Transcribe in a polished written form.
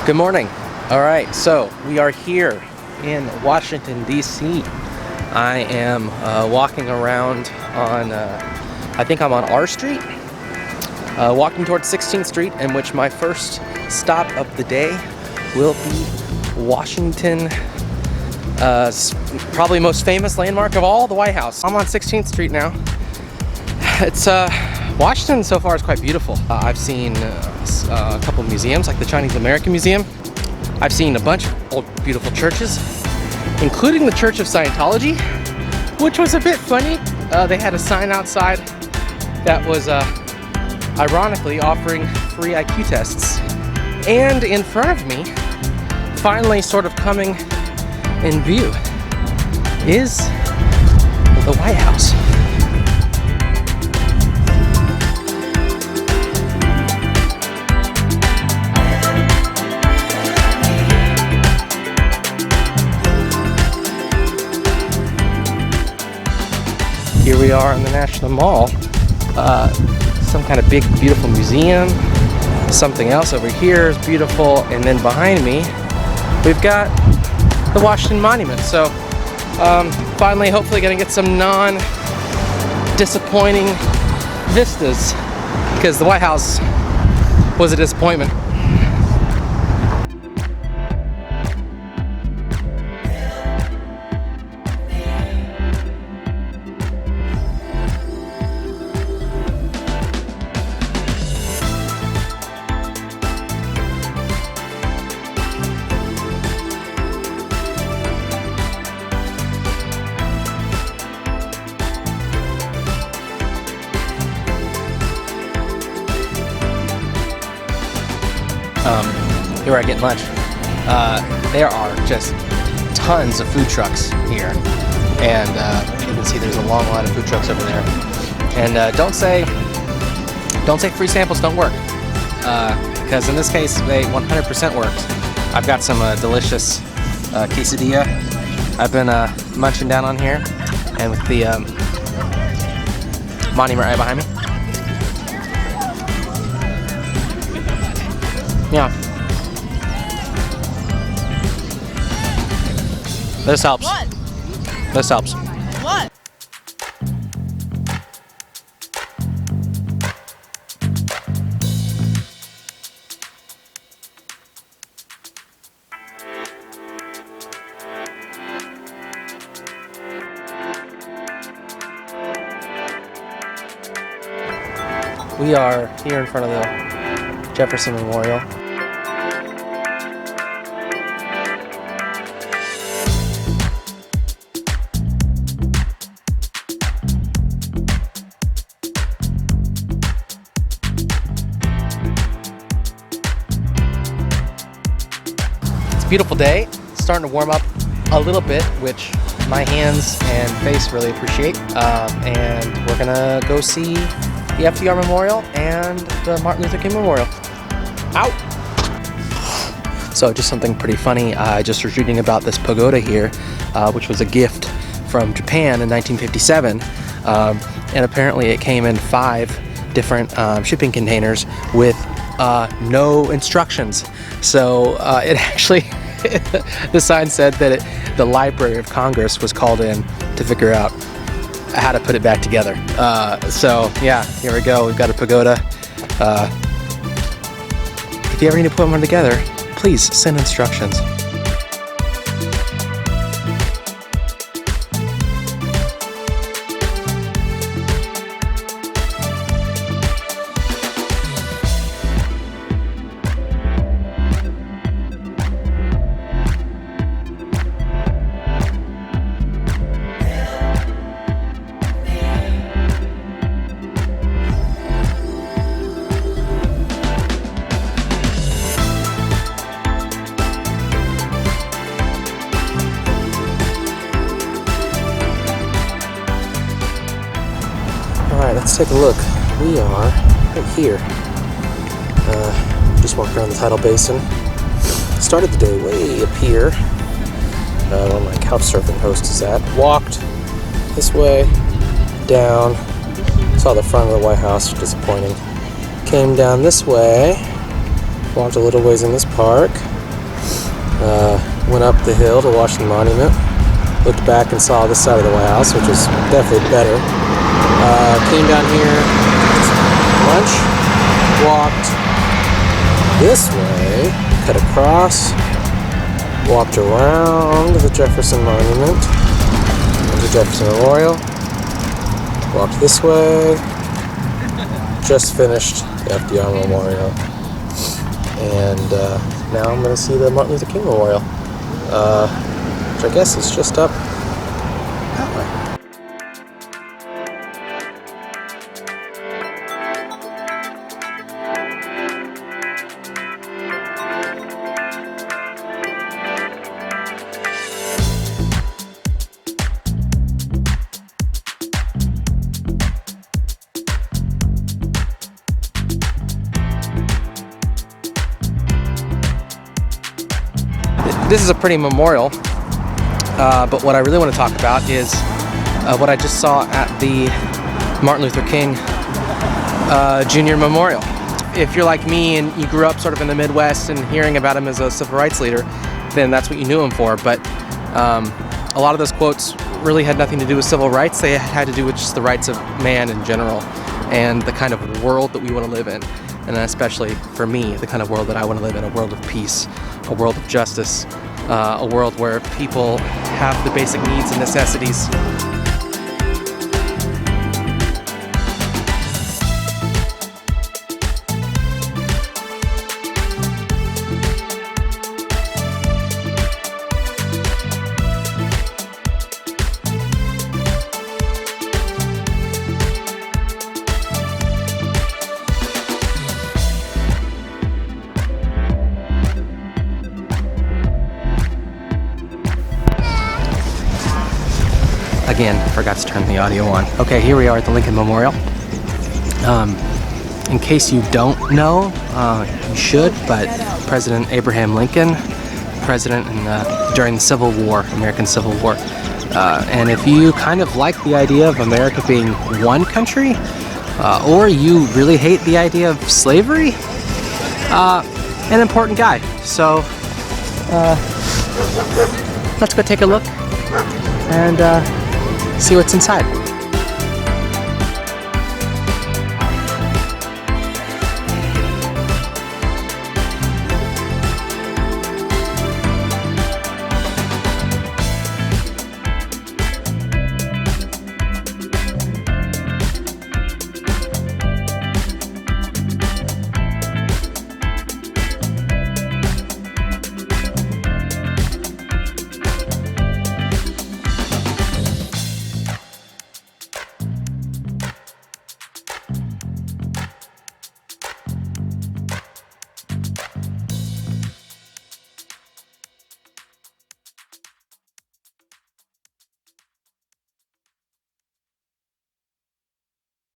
Good morning. All right, so we are here in Washington, D.C. I am walking around on, I think I'm on R Street, walking towards 16th Street, in which my first stop of the day will be Washington, probably most famous landmark of all, the White House. I'm on 16th Street now. It's Washington so far is quite beautiful. I've seen a couple museums, like the Chinese American Museum. I've seen a bunch of old beautiful churches, including the Church of Scientology, which was a bit funny. They had a sign outside that was ironically offering free IQ tests. And in front of me, finally sort of coming in view, is the White House. Here we are in the National Mall. Some kind of big, beautiful museum. Something else over here is beautiful. And then behind me, we've got the Washington Monument. So finally, hopefully gonna get some non-disappointing vistas, because the White House was a disappointment. Here I get lunch. There are just tons of food trucks here, and you can see there's a long line of food trucks over there. And don't say free samples don't work, because in this case they 100% worked. I've got some delicious quesadilla I've been munching down on here, and with the monument right behind me. Yeah. This helps. What? This helps. What? We are here in front of the Jefferson Memorial. Beautiful day. It's starting to warm up a little bit, which my hands and face really appreciate. And we're gonna go see the FDR Memorial and the Martin Luther King Memorial. Ow! So just something pretty funny. I just was reading about this pagoda here, which was a gift from Japan in 1957. And apparently it came in 5 different shipping containers with no instructions. So it actually, the sign said that the Library of Congress was called in to figure out how to put it back together. So yeah, here we go. We've got a pagoda. If you ever need to put one together, please send instructions. Alright, let's take a look. We are right here. Just walked around the Tidal Basin. Started the day way up here, where my couch surfing host is at. Walked this way, down, saw the front of the White House, disappointing. Came down this way, walked a little ways in this park, Went up the hill to Washington Monument. Looked back and saw this side of the White House, which was definitely better. Came down here, lunch, walked this way, cut across, walked around the Jefferson Monument, the Jefferson Memorial, walked this way, just finished the FDR Memorial, and now I'm going to see the Martin Luther King Memorial, which I guess is just up that way. This is a pretty memorial, but what I really want to talk about is what I just saw at the Martin Luther King Jr. Memorial. If you're like me and you grew up sort of in the Midwest and hearing about him as a civil rights leader, then that's what you knew him for. But a lot of those quotes really had nothing to do with civil rights. They had to do with just the rights of man in general and the kind of world that we want to live in. And especially for me, the kind of world that I want to live in, a world of peace, a world of justice, a world where people have the basic needs and necessities. Again, forgot to turn the audio on. Okay, here we are at the Lincoln Memorial. In case you don't know, you should, but President Abraham Lincoln, president during the Civil War, American Civil War. And if you kind of like the idea of America being one country, or you really hate the idea of slavery, an important guy. So, let's go take a look and see what's inside.